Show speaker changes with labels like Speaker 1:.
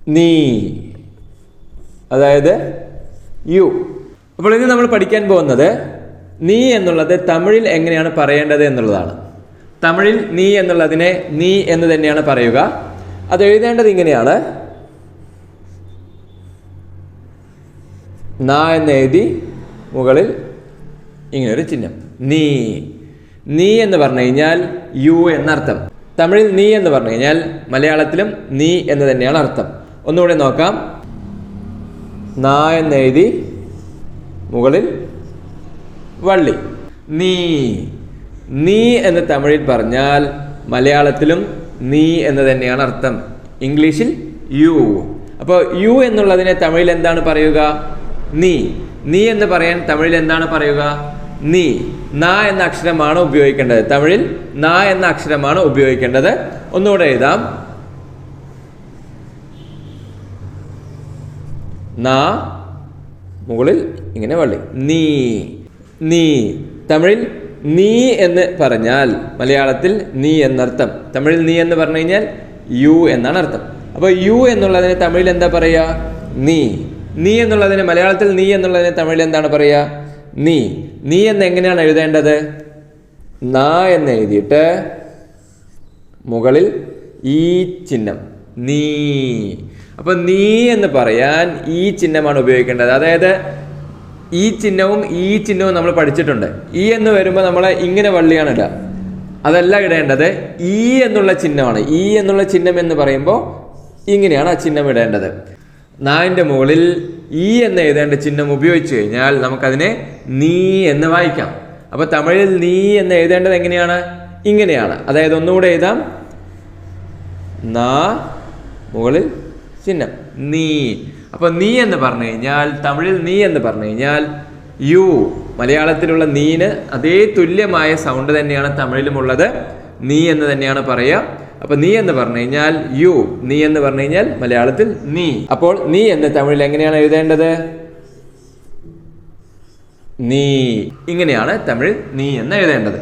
Speaker 1: നീ, അതായത് യു. അപ്പോൾ ഇനി നമ്മൾ പഠിക്കാൻ പോകുന്നത് നീ എന്നുള്ളത് തമിഴിൽ എങ്ങനെയാണ് പറയേണ്ടത് എന്നുള്ളതാണ്. തമിഴിൽ നീ എന്നുള്ളതിനെ നീ എന്ന് തന്നെയാണ് പറയുക. അത് എഴുതേണ്ടത് ഇങ്ങനെയാണ്. ന എന്ന് എഴുതി മുകളിൽ ഇങ്ങനൊരു ചിഹ്നം, നീ. നീ എന്ന് പറഞ്ഞു കഴിഞ്ഞാൽ യു എന്നർത്ഥം. തമിഴിൽ നീ എന്ന് പറഞ്ഞു കഴിഞ്ഞാൽ മലയാളത്തിലും നീ എന്ന് തന്നെയാണ് അർത്ഥം. ഒന്നുകൂടെ നോക്കാം. ന എന്ന് എഴുതി മുകളിൽ വള്ളി, നീ. നീ എന്ന് തമിഴിൽ പറഞ്ഞാൽ മലയാളത്തിലും നീ എന്ന് തന്നെയാണ് അർത്ഥം. ഇംഗ്ലീഷിൽ യു. അപ്പോൾ യു എന്നുള്ളതിനെ തമിഴിൽ എന്താണ് പറയുക? നീ. നീ എന്ന് പറയാൻ തമിഴിൽ എന്താണ് പറയുക? നീ. ന എന്ന അക്ഷരമാണ് ഉപയോഗിക്കേണ്ടത്. തമിഴിൽ ന എന്ന അക്ഷരമാണ് ഉപയോഗിക്കേണ്ടത്. ഒന്നുകൂടെ എഴുതാം. ന മുകളിൽ ഇങ്ങനെ വള്ളി, നീ. നീ. തമിഴിൽ നീ എന്ന് പറഞ്ഞാൽ മലയാളത്തിൽ നീ എന്നർത്ഥം. തമിഴിൽ നീ എന്ന് പറഞ്ഞു കഴിഞ്ഞാൽ യു എന്നാണ് അർത്ഥം. അപ്പോൾ യു എന്നുള്ളതിന് തമിഴിൽ എന്താ പറയുക? നീ. നീ എന്നുള്ളതിന് മലയാളത്തിൽ നീ എന്നുള്ളതിന് തമിഴിൽ എന്താണ് പറയുക? നീ. നീ എന്ന് എങ്ങനെയാണ് എഴുതേണ്ടത്? ന എന്ന് എഴുതിയിട്ട് മുകളിൽ ഈ ചിഹ്നം, നീ. അപ്പൊ നീ എന്ന് പറയാൻ ഈ ചിഹ്നമാണ് ഉപയോഗിക്കേണ്ടത്. അതായത് ഈ ചിഹ്നവും ഈ ചിഹ്നവും നമ്മൾ പഠിച്ചിട്ടുണ്ട്. ഈ എന്ന് വരുമ്പോൾ നമ്മൾ ഇങ്ങനെ വള്ളിയാണ് ഇടുക. അതല്ല ഇടേണ്ടത്, ഈ എന്നുള്ള ചിഹ്നമാണ്. ഈ എന്നുള്ള ചിഹ്നം എന്ന് പറയുമ്പോൾ ഇങ്ങനെയാണ് ആ ചിഹ്നം ഇടേണ്ടത്. നാവിൻ്റെ മുകളിൽ ഈ എന്ന് എഴുതേണ്ട ചിഹ്നം ഉപയോഗിച്ചു കഴിഞ്ഞാൽ നമുക്കതിനെ നീ എന്ന് വായിക്കാം. അപ്പൊ തമിഴിൽ നീ എന്ന് എഴുതേണ്ടത് എങ്ങനെയാണ്? ഇങ്ങനെയാണ്. അതായത് ഒന്നുകൂടെ എഴുതാം. നാ മുകളിൽ ചിഹ്നം, നീ. അപ്പൊ നീ എന്ന് പറഞ്ഞു കഴിഞ്ഞാൽ തമിഴിൽ നീ എന്ന് പറഞ്ഞു കഴിഞ്ഞാൽ യു. മലയാളത്തിലുള്ള നീന് അതേ തുല്യമായ സൗണ്ട് തന്നെയാണ് തമിഴിലുമുള്ളത്. നീ എന്ന് തന്നെയാണ് പറയുക. അപ്പൊ നീ എന്ന് പറഞ്ഞു കഴിഞ്ഞാൽ യു, നീ എന്ന് പറഞ്ഞു കഴിഞ്ഞാൽ മലയാളത്തിൽ നീ. അപ്പോൾ നീ എന്ന് തമിഴിൽ എങ്ങനെയാണ് എഴുതേണ്ടത്? നീ. ഇങ്ങനെയാണ് തമിഴിൽ നീ എന്ന് എഴുതേണ്ടത്.